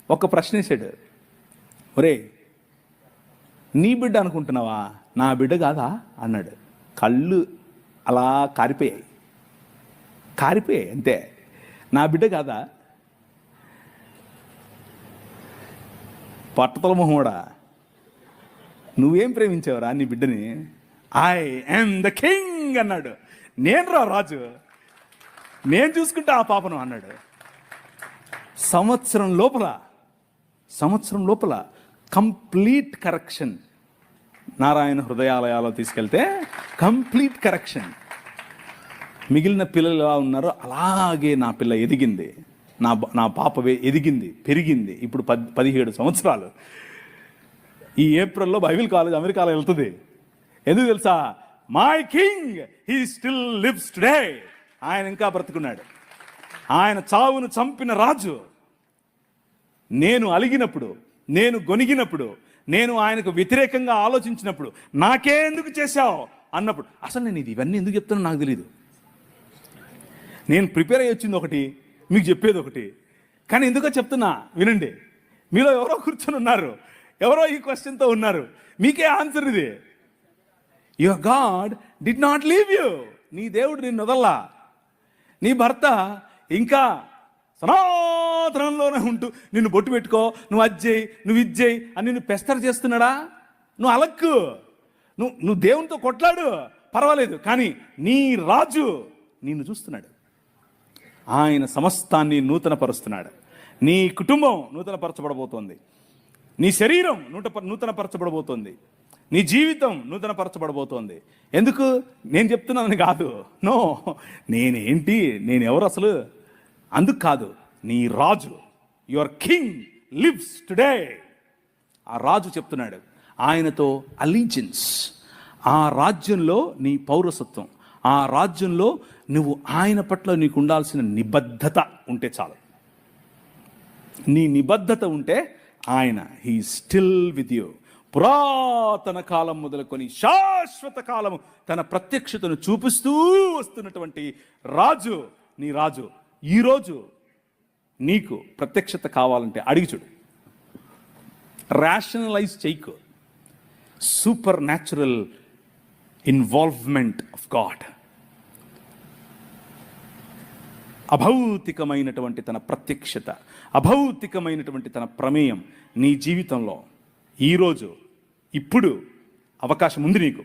ఒక ప్రశ్న వేసాడు, ఒరే నీ బిడ్డ అనుకుంటున్నావా, నా బిడ్డ కాదా అన్నాడు. కళ్ళు అలా కారిపోయాయి అంతే. నా బిడ్డ కాదా? పట్టతల మొహోడా, నువ్వేం ప్రేమించావురా నీ బిడ్డని? ఐ యామ్ ద కింగ్ అన్నాడు. నేను రా రాజు, నేను చూసుకుంటా ఆ పాపను అన్నాడు. సంవత్సరం లోపల కంప్లీట్ కరెక్షన్. నారాయణ హృదయాలయాలో తీసుకెళ్తే కంప్లీట్ కరెక్షన్. మిగిలిన పిల్లలు ఎలా ఉన్నారో అలాగే నా పిల్ల ఎదిగింది, నా పాప ఎదిగింది, పెరిగింది. ఇప్పుడు 17 సంవత్సరాలు. ఈ ఏప్రిల్లో బైబిల్ కాలేజ్ అమెరికాలో వెళ్తుంది. ఎందుకు తెలుసా? My king he still lives today. ఆయన ఇంకా బ్రతుకున్నాడు. ఆయన చావును చంపిన రాజు. నేను అలిగినప్పుడు, నేను గొనిగినప్పుడు, నేను ఆయనకు వ్యతిరేకంగా ఆలోచించినప్పుడు, నాకే ఎందుకు చేశావు అన్నప్పుడు, అసలు నేను ఇవన్నీ ఎందుకు చెప్తానో నాకు తెలియదు. నేను ప్రిపేర్ అయ్యి వచ్చింది ఒకటి, మీకు చెప్పేది ఒకటి. కానీ ఎందుకో చెప్తున్నా వినండి. మీలో ఎవరో కూర్చొని ఉన్నారు, ఎవరో ఈ క్వశ్చన్తో ఉన్నారు. మీకే ఆన్సర్ ఇది. Your God did not leave you. నీ దేవుడు నిన్ను వదల్లా. నీ భర్త ఇంకా సనాతనంలోనే ఉంటూ నిన్ను బొట్టు పెట్టుకో, నువ్వు అది చేయి, నువ్వు ఇది చేయి అని నిన్ను పెస్తర్ చేస్తున్నాడా? నువ్వు అలక్కు, నువ్వు దేవునితో కొట్లాడు, పర్వాలేదు. కానీ నీ రాజు నిన్ను చూస్తున్నాడు. ఆయన సమస్తాన్ని నూతనపరుస్తున్నాడు. నీ కుటుంబం నూతనపరచబడబోతోంది. నీ శరీరం నూతనపరచబడబోతోంది. నీ జీవితం నూతనపరచబడబోతోంది. ఎందుకు నేను చెప్తున్నానని కాదు, నో, నేనేంటి, నేనెవరు అసలు, అందుకు కాదు. నీ రాజు, యువర్ కింగ్ లివ్స్ టుడే. ఆ రాజు చెప్తున్నాడు. ఆయనతో అలీజియన్స్, ఆ రాజ్యంలో నీ పౌరసత్వం, ఆ రాజ్యంలో నువ్వు ఆయన పట్ల నీకు ఉండాల్సిన నిబద్ధత ఉంటే చాలు. నీ నిబద్ధత ఉంటే ఆయన హీ స్టిల్ విత్ యూ. పురాతన కాలం మొదలుకొని శాశ్వత కాలము తన ప్రత్యక్షతను చూపిస్తూ వస్తున్నటువంటి రాజు, నీ రాజు. ఈరోజు నీకు ప్రత్యక్షత కావాలంటే అడిగి చూడు. రేషనలైజ్ చేయకు. Supernatural involvement of God, అభౌతికమైనటువంటి తన ప్రత్యక్షత, అభౌతికమైనటువంటి తన ప్రమేయం నీ జీవితంలో ఈరోజు, ఇప్పుడు అవకాశం ఉంది నీకు.